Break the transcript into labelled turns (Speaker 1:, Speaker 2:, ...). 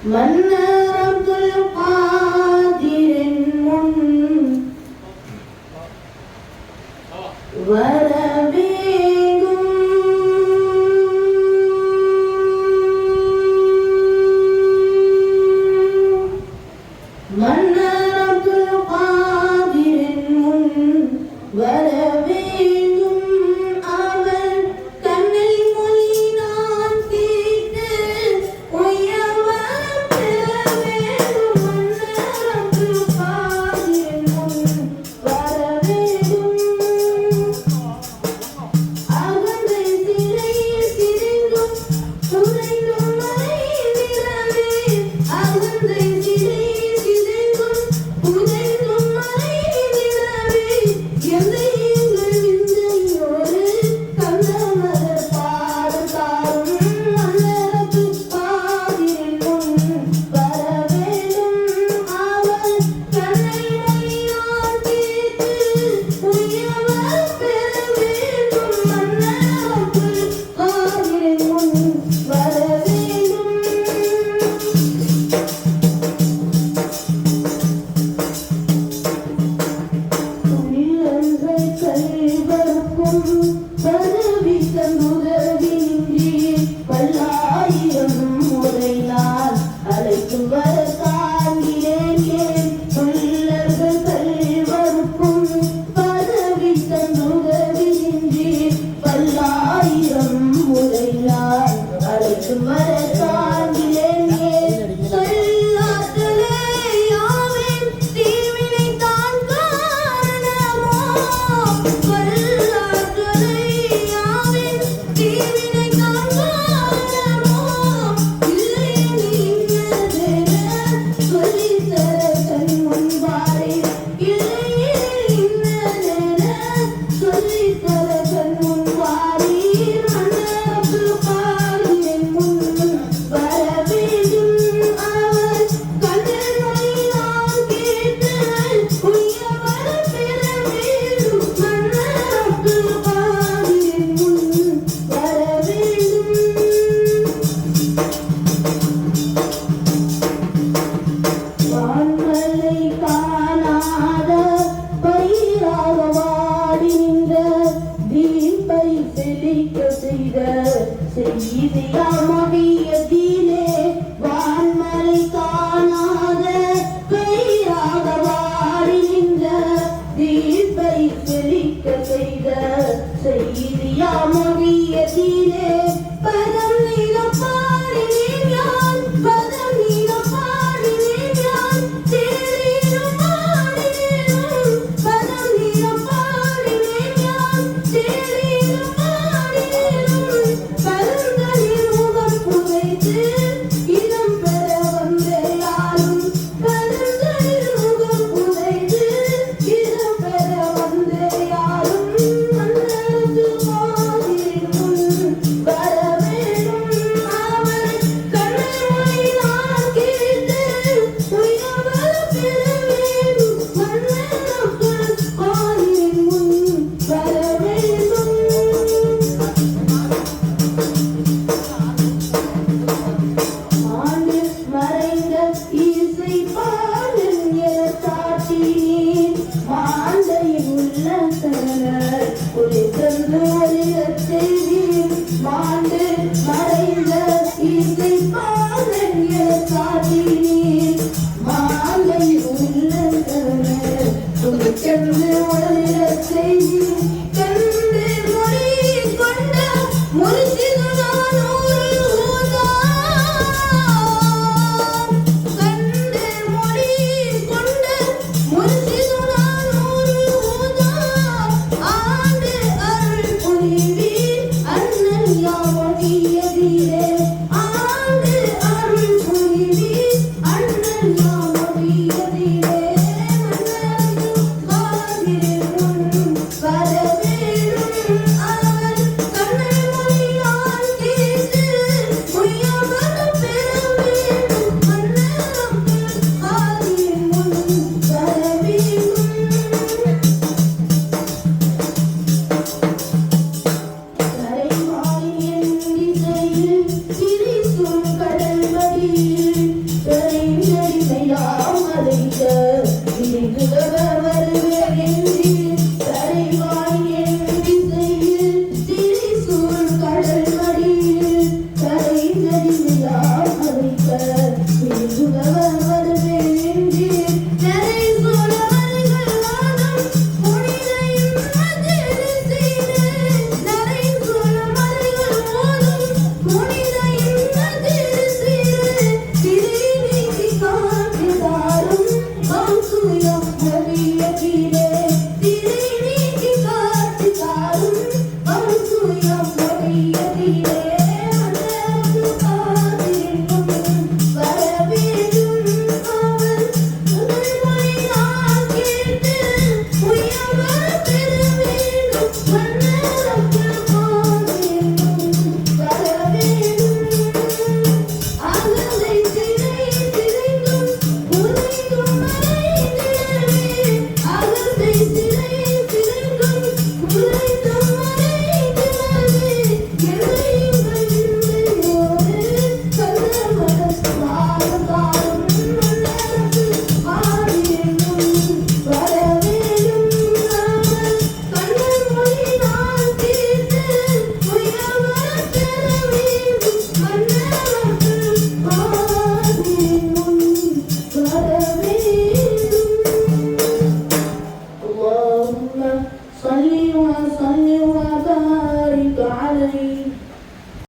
Speaker 1: மன்னர் அப்துல் காதிரின் முன் வரவேகும் மன்னர் அப்துல் காதிரின் முன் வரவேகும் அவர் கண்ணை மொழி நான் கேட்டு உயவர் பெற வேண்டும் மன்னர் அப்துல் காதிரின் முன் வரவேகும் அகந்தை சிறையில் சிரிந்தும் புதைந்தும் மறைந்திடவே அகந்தை சிறையில் சிதைந்தும் புதைந்தும் மறைந்திடவே எந்தை எங்கள் விந்தையோடு கந்தமலர் பாடத்தாரும் மன்னர் அப்துல் காதிரின் முன் வரவேண்டும் அவர் கண்ணை மொழி நான் கேட்டு உயவர் பெற வேண்டும் மன்னர் அப்துல் காதிரின் முன் வரவேண்டும் துணிலன்றை கல்வர்க்கும் பதவி தந்துதவின்றி பல்லாயிரம் முறை நான் அழைத்து வர காண்கிறேன் ஏன் துணிலர்கள் கல்வர்க்கும் பதவி தந்துதவின்றி பல்லாயிரம் முறை நான் அழைத்து வர காண்கிறேன் ஏன் சொல்லாற்றலே யாவின் தீவினை தான் காரணமோ சொல்லாற்றலை யாவின் தீவினை தான் காரணமோ இல்லை இன்னதென சொல்லித் தர கண் முன்பாரே இல்லை இன்னதென சொல்லித் தர கண் முன்பாரே மன்னர் அப்துல் காதிரின் முன் வரவேண்டும் அவர் கண்ணன் மொழி நான் கேட்டு உயவர் பெற வேண்டும் மன்னர் அப்துல் காதிரின் முன் வரவேண்டும் வான்மலை காணாத பயிராக வாடி நின்ற தீபை செழிக்க செய்த செய்தியா மகியத்திலே வான்மலை காணாத பயிராக வாடி நின்ற தீபை செழிக்க செய்த செய்தியா மகியத்திலே பதம் நீளம் பாடினேன் யான் பதம் நீளம் பாடினேன் யான் தேடினும் பாடினேனும் பதம் நீளம் பாடினேன் யான் தேடினும் பாடினேனும் பருந்தளிர் முகம் புதைத்து இடம் பெற வந்தே யாரும் பருந்தளிர் முகம் புதைத்து இடம் பெற வந்தே யாரும் மன்னர் அப்துல் காதிரின் முன் வரவேண்டும் அவர் கண்ணை மொழி நான் கேட்டு உயவர் பெற வேண்டும் மன்னர் அப்துல் காதிரின் முன் வரவேண்டும் ஆண்டு மறைந்த இசை பாடல் என காட்டினேன் மாண்டையில் உள்ள சரணர் ஒளித்தந்து ஒளிரச் செய்தேன் மாண்டு மறைந்த இசை பாடல் என காட்டினேன் மாண்டையில் உள்ள சரணர் ஒளித்தந்து ஒளிரச் செய்தேன் கண்டு மொழி கொண்ட முருசிதுதான் ஒரு ஊதாம் கண்டு மொழி கொண்ட முருசிதுதான் ஒரு ஊதாம் ஆண்டு அருள் புரிவீர் அண்ணல் யாவகியதிலே ஆண்டு அருள் புரிவீர் அண்ணல் யாவகியதிலே சிரிக்கும் கடல் வழி